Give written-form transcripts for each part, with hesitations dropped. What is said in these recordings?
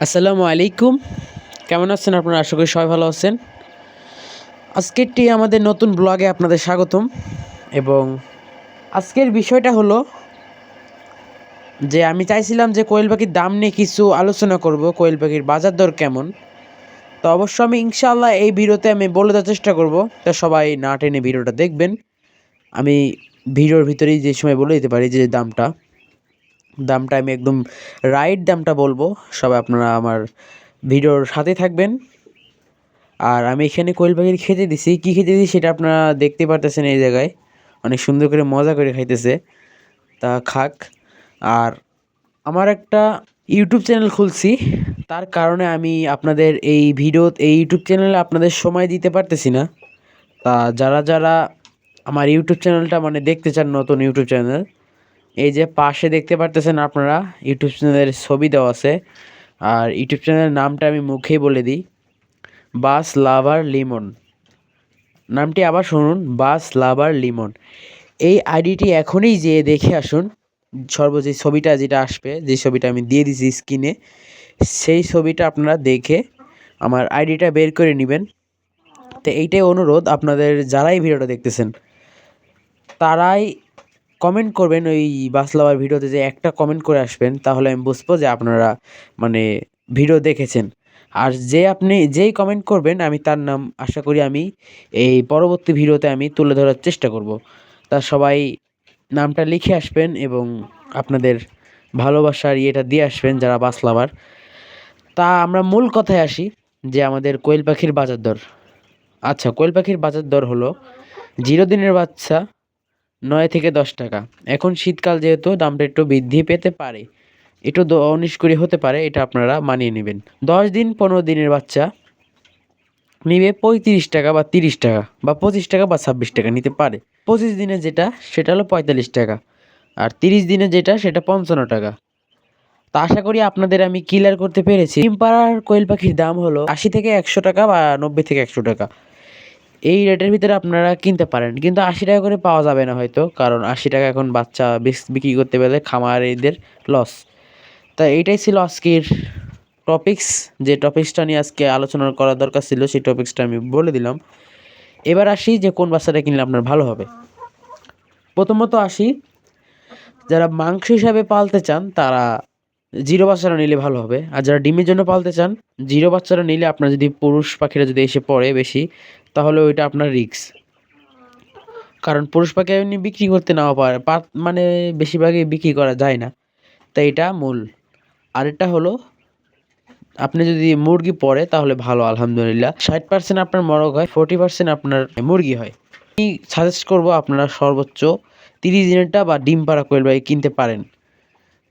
আসসালামু আলাইকুম। কেমন আছেন আপনারা? আশা করি সবাই ভালো আছেন। আজকেরটি আমাদের নতুন ব্লগে আপনাদের স্বাগতম। এবং আজকের বিষয়টা হলো যে আমি চাইছিলাম যে কোয়েল পাখির দাম নিয়ে কিছু আলোচনা করব। কোয়েল পাখির বাজার দর কেমন? তো অবশ্য আমি ইনশাআল্লাহ এই ভিডিওতে আমি বলে দেওয়ার চেষ্টা করব। তো সবাই না টেনে ভিডিওটা দেখবেন। আমি ভিডিওর ভিতরেই যে সময় বলে দিতে পারি যে দামটা আমি একদম রাইট দামটা বলবো। সবাই আপনারা আমার ভিডিওর সাথে থাকবেন। আর আমি এখানে কোয়েল পাখির খেতে দিছি, কী খেতে দিই সেটা আপনারা দেখতে পারতেছেন। এই জায়গায় অনেক সুন্দর করে মজা করে খাইতেছে, তা খাক। আর আমার একটা ইউটিউব চ্যানেল খুলছি, তার কারণে আমি আপনাদের এই ইউটিউব চ্যানেলে আপনাদের সময় দিতে পারতেছি না। তা যারা যারা আমার ইউটিউব চ্যানেলটা মানে দেখতে চান, নতুন ইউটিউব চ্যানেল, এই যে পাশে দেখতে পারতেছেন আপনারা ইউটিউব চ্যানেলের ছবি দেওয়া আছে। আর ইউটিউব চ্যানেলের নামটা আমি মুখেই বলে দিই, বাস লাভার লিমন। নামটি আবার শুনুন, বাস লাভার লিমন। এই আইডিটি এখনই যেয়ে দেখে আসুন। যে ছবিটা যেটা আসবে, যে ছবিটা আমি দিয়ে দিছি স্ক্রিনে, সেই ছবিটা আপনারা দেখে আমার আইডিটা বের করে নেবেন। তো এইটাই অনুরোধ, আপনাদের যারাই ভিডিওটা দেখতেছেন তারাই কমেন্ট করবেন ওই বাস লাভার ভিডিওতে, যে একটা কমেন্ট করে আসবেন, তাহলে আমি বুঝবো যে আপনারা মানে ভিডিও দেখেছেন। আর যেই কমেন্ট করবেন আমি তার নাম আশা করি আমি এই পরবর্তী ভিডিওতে আমি তুলে ধরার চেষ্টা করব। তা সবাই নামটা লিখে আসবেন এবং আপনাদের ভালোবাসার ইয়েটা দিয়ে আসবেন যারা বাস লাভার। তা আমরা মূল কথায় আসি, যে আমাদের কোয়েল পাখির বাজার দর। আচ্ছা, কোয়েল পাখির বাজার দর হলো 0 দিনের বাচ্চা 9 থেকে 10 টাকা। এখন শীতকাল যেহেতু দামটা একটু বৃদ্ধি পেতে পারে, একটু 19 করে হতে পারে, এটা আপনারা মানিয়ে নেবেন। 10 দিন 15 দিনের বাচ্চা নিবে 35 টাকা বা 30 টাকা বা 25 টাকা বা 26 টাকা নিতে পারে। 25 দিনে যেটা সেটা হলো 45 টাকা। আর 30 দিনে যেটা সেটা 55 টাকা। তা আশা করি আপনাদের আমি ক্লিয়ার করতে পেরেছি। ডিম পাড়ার কোয়েল পাখির দাম হলো 80 থেকে 100 টাকা বা 90 থেকে 100 টাকা। এই রেটের ভিতরে আপনারা কিনতে পারেন, কিন্তু 80 টাকা করে পাওয়া যাবে না হয়তো, কারণ 80 টাকা এখন বাচ্চা বিক্রি করতে পেলে খামারিদের লস। তা এইটাই ছিল আজকের টপিকস। যে টপিক্সটা নিয়ে আজকে আলোচনা করা দরকার ছিল, সেই টপিক্সটা আমি বলে দিলাম। এবার আসি যে কোন বাচ্চাটা কিনলে আপনার ভালো হবে। প্রথমত আসি, যারা মাংস হিসাবে পালতে চান তারা জিরো বাচ্চারা নিলে ভালো হবে। আর যারা ডিমের জন্য পালতে চান, জিরো বাচ্চারা নিলে আপনার যদি পুরুষ পাখিরা যদি এসে পড়ে বেশি, তাহলে ওইটা আপনার রিস্ক। কারণ পুরুষ পাখি এমনি বিক্রি করতে নাও পারে, মানে বেশিরভাগই বিক্রি করা যায় না। তাই এটা মূল। আরেকটা হলো, আপনি যদি মুরগি পড়ে তাহলে ভালো, আলহামদুলিল্লাহ 60% আপনার মরগ হয়, 40% আপনার মুরগি হয়। আমি সাজেস্ট করবো আপনারা সর্বোচ্চ 30 দিনেরটা বা ডিম পাড়া কোয়েল পাখি কিনতে পারেন।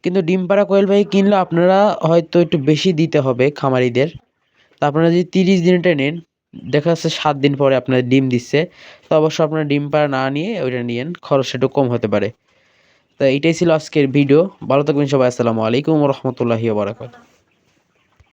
কিন্তু ডিম পাড়া কোয়েল পাখি কিনলে আপনারা হয়তো একটু বেশি দিতে হবে খামারিদের। তা আপনারা যদি 30 দিনেরটা নেন, দেখা যাচ্ছে 7 দিন পরে আপনার ডিম দিচ্ছে, তো অবশ্যই আপনারা ডিম পাড়া না নিয়ে ওইটা নিয়েন, খরচ একটু কম হতে পারে। তো এইটাই ছিল আজকের ভিডিও। ভালো থাকবেন সবাই। আসসালামু আলাইকুম রহমতুল্লাহি ওয়া বারাকাতুহু।